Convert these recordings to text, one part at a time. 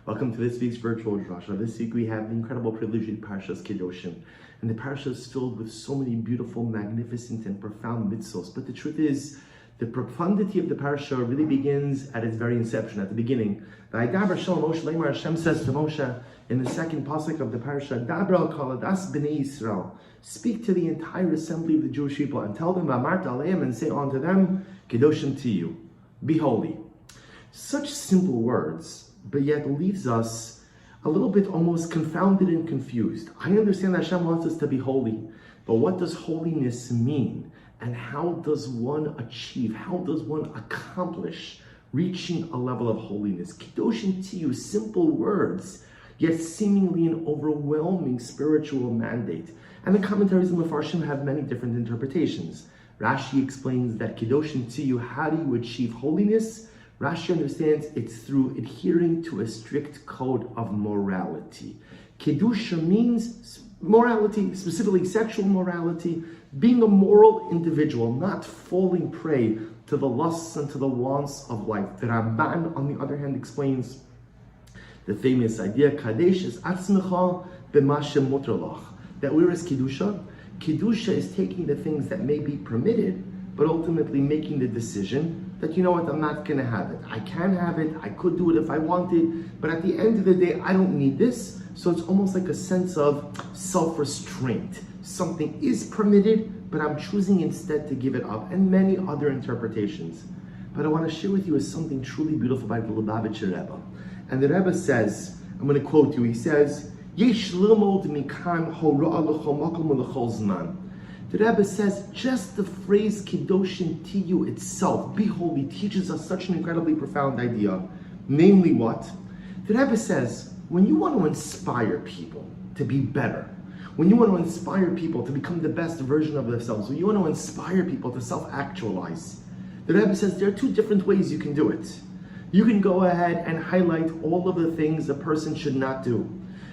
Welcome to this week's virtual Drasha. This week we have the incredible privilege of Parshas Kedoshim. And the Parsha is filled with so many beautiful, magnificent, and profound mitzvos. But the truth is, the profundity of the Parsha really begins at its very inception, at the beginning. Hashem says to Moshe in the second pasuk of the Parsha, Daber al kol adas b'nei Yisrael. Speak to the entire assembly of the Jewish people and tell them, V'amart aleim, and say unto them, Kedoshim to you, be holy. Such simple words, but yet leaves us a little bit almost confounded and confused. I understand that Hashem wants us to be holy, but what does holiness mean? And how does one achieve, how does one accomplish reaching a level of holiness? Kedoshim to you, simple words, yet seemingly an overwhelming spiritual mandate. And the commentaries in the Mefarshim have many different interpretations. Rashi explains that Kedoshim to you, how do you achieve holiness? Rashi understands it's through adhering to a strict code of morality. Kedusha means morality, specifically sexual morality, being a moral individual, not falling prey to the lusts and to the wants of life. The Ramban, on the other hand, explains the famous idea, Kadesh is atzmecha b'mashem mutralach, that where is Kedusha? Kedusha is taking the things that may be permitted, but ultimately making the decision that, you know what, I'm not going to have it. I can have it, I could do it if I wanted, but at the end of the day, I don't need this. So it's almost like a sense of self-restraint. Something is permitted, but I'm choosing instead to give it up, and many other interpretations. But I want to share with you is something truly beautiful by the Lubavitcher Rebbe. And the Rebbe says, I'm going to quote you, he says, Yesh lilmod mikan hora'a l'chol makom u'l'chol zman. The Rebbe says just the phrase Kedoshim to you itself, be holy, teaches us such an incredibly profound idea. Namely what? The Rebbe says, when you want to inspire people to be better, when you want to inspire people to become the best version of themselves, when you want to inspire people to self-actualize, the Rebbe says there are two different ways you can do it. You can go ahead and highlight all of the things a person should not do.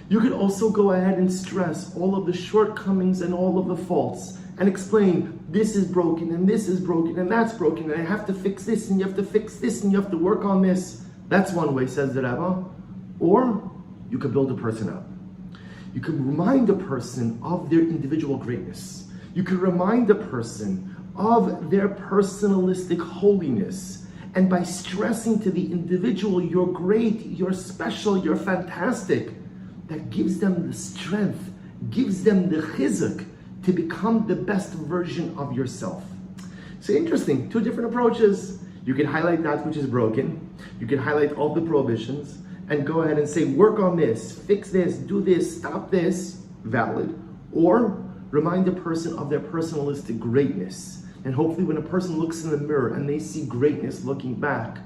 You could also go ahead and stress all of the shortcomings and all of the faults and explain this is broken and this is broken and that's broken and I have to fix this and you have to fix this and you have to work on this. That's one way, says the Rebbe. Or you could build a person up. You could remind a person of their individual greatness. You could remind a person of their personalistic holiness. And by stressing to the individual, you're great, you're special, you're fantastic, that gives them the strength, gives them the chizuk to become the best version of yourself. So interesting, two different approaches. You can highlight that which is broken. You can highlight all the prohibitions and go ahead and say, work on this, fix this, do this, stop this, valid. Or remind a person of their personalistic greatness. And hopefully when a person looks in the mirror and they see greatness looking back,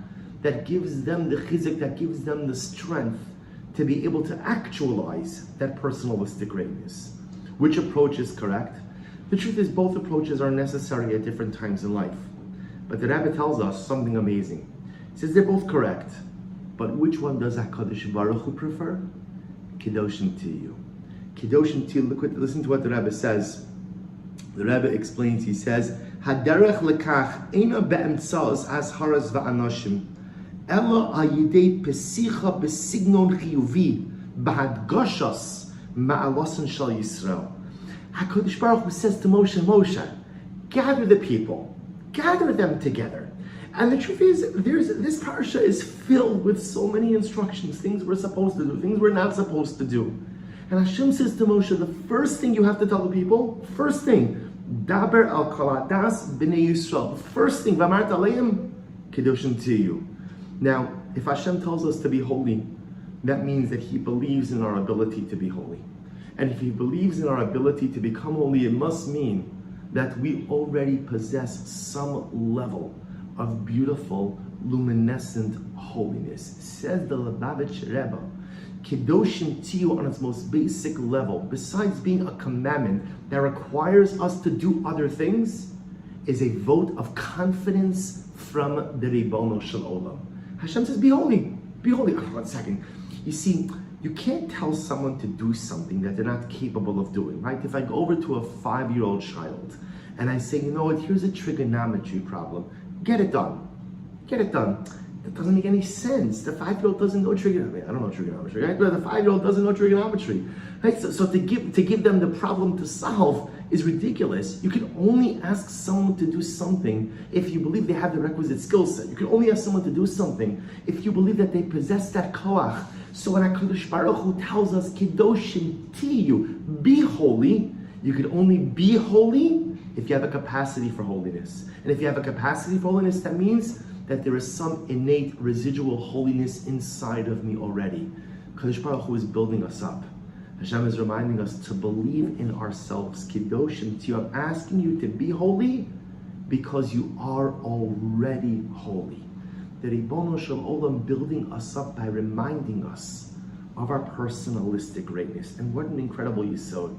that gives them the chizuk, that gives them the strength to be able to actualize that personalistic greatness. Which approach is correct? The truth is both approaches are necessary at different times in life. But the Rebbe tells us something amazing. He says they're both correct, but which one does HaKadosh Baruch Hu prefer? Kedoshim to you. Kedoshim to you, listen to what the Rebbe says. The Rebbe explains, he says, Haderech lekach eina be'emtzaos azharas va'anoshim ela ayidei pesicha besignon chiyuvi b'hadgashas ma'alosan shal Yisrael. HaKadosh Baruch Hu says to Moshe, gather the people, gather them together. And the truth is, this parsha is filled with so many instructions, things we're supposed to do, things we're not supposed to do. And Hashem says to Moshe, the first thing you have to tell the people, first thing, Daber al kaladas b'nei Yisrael. The first thing, V'amart aleim, Kedoshim to you. Now, if Hashem tells us to be holy, that means that He believes in our ability to be holy. And if He believes in our ability to become holy, it must mean that we already possess some level of beautiful, luminescent holiness. Says the Lubavitcher Rebbe, Kedoshim to you on its most basic level, besides being a commandment that requires us to do other things, is a vote of confidence from the Ribono Shel Olam. Hashem says, be holy, be holy. Oh, 1 second. You see, you can't tell someone to do something that they're not capable of doing, right? If I go over to a 5-year-old child and I say, you know what, here's a trigonometry problem, get it done. Get it done. That doesn't make any sense. The 5-year-old doesn't know trigonometry. I don't know trigonometry, right? But the 5-year-old doesn't know trigonometry, right? So to give them the problem to solve is ridiculous. You can only ask someone to do something if you believe they have the requisite skill set. You can only ask someone to do something if you believe that they possess that koach. So when HaKadosh Baruch Hu tells us, Kedoshim Tiyu, be holy, you can only be holy if you have a capacity for holiness. And if you have a capacity for holiness, that means that there is some innate residual holiness inside of me already. Kadosh Baruch Hu is building us up. Hashem is reminding us to believe in ourselves. Kedoshim Tiyu, I'm asking you to be holy because you are already holy. The Ribono Shel Olam building us up by reminding us of our personalistic greatness. And what an incredible yisod.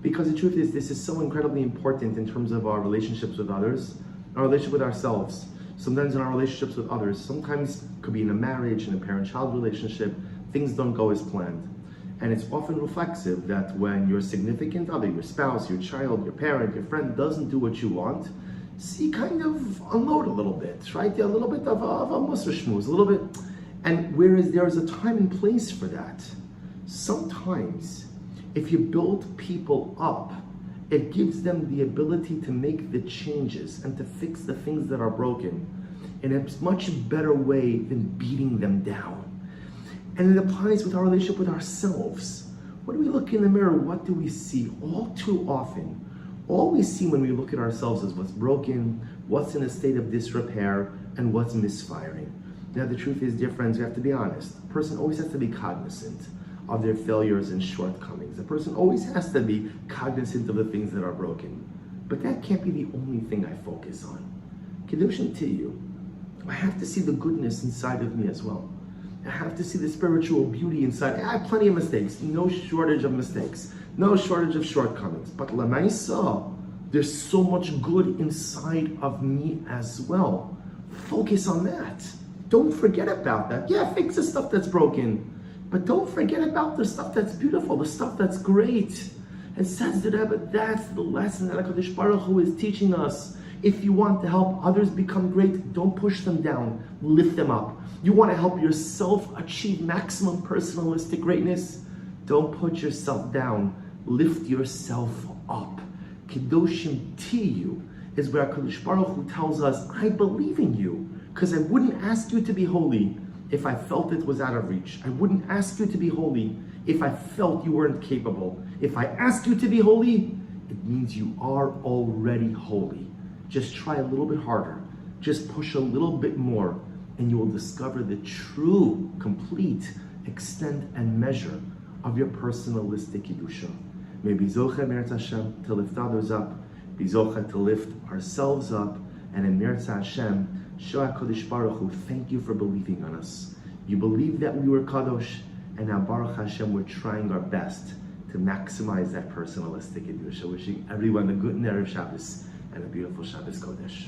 Because the truth is, this is so incredibly important in terms of our relationships with others, our relationship with ourselves. Sometimes in our relationships with others, sometimes it could be in a marriage, in a parent-child relationship, things don't go as planned. And it's often reflexive that when your significant other, your spouse, your child, your parent, your friend doesn't do what you want, so you kind of unload a little bit, right? A little bit of a musar shmooze, a little bit. And whereas there's a time and place for that, sometimes if you build people up, it gives them the ability to make the changes and to fix the things that are broken in a much better way than beating them down. And it applies with our relationship with ourselves. When we look in the mirror, what do we see? All too often, all we see when we look at ourselves is what's broken, what's in a state of disrepair, and what's misfiring. Now the truth is, dear friends, we have to be honest. A person always has to be cognizant of their failures and shortcomings. A person always has to be cognizant of the things that are broken. But that can't be the only thing I focus on. Kedoshim Tiyu, I have to see the goodness inside of me as well. I have to see the spiritual beauty inside. I have plenty of mistakes, no shortage of mistakes, no shortage of shortcomings. But Lamaisa, there's so much good inside of me as well. Focus on that. Don't forget about that. Yeah, fix the stuff that's broken. But don't forget about the stuff that's beautiful, the stuff that's great. And says the Rebbe, that's the lesson that HaKadosh Baruch Hu is teaching us. If you want to help others become great, don't push them down, lift them up. You want to help yourself achieve maximum personalistic greatness, don't put yourself down, lift yourself up. Kedoshim Tiyu is where HaKadosh Baruch Hu tells us, I believe in you, because I wouldn't ask you to be holy if I felt it was out of reach. I wouldn't ask you to be holy if I felt you weren't capable. If I ask you to be holy, it means you are already holy. Just try a little bit harder. Just push a little bit more, and you will discover the true, complete extent and measure of your personalistic Kedusha. May be Zocha Meretz Hashem to lift others up, be Zocha to lift ourselves up, and in Meretz Hashem, Shoah Kodesh Baruch Hu, thank you for believing on us. You believed that we were Kadosh, and now Baruch Hashem, we're trying our best to maximize that personalistic Kedusha. Wishing everyone a good Erev Shabbos and a beautiful Shabbos Kodesh.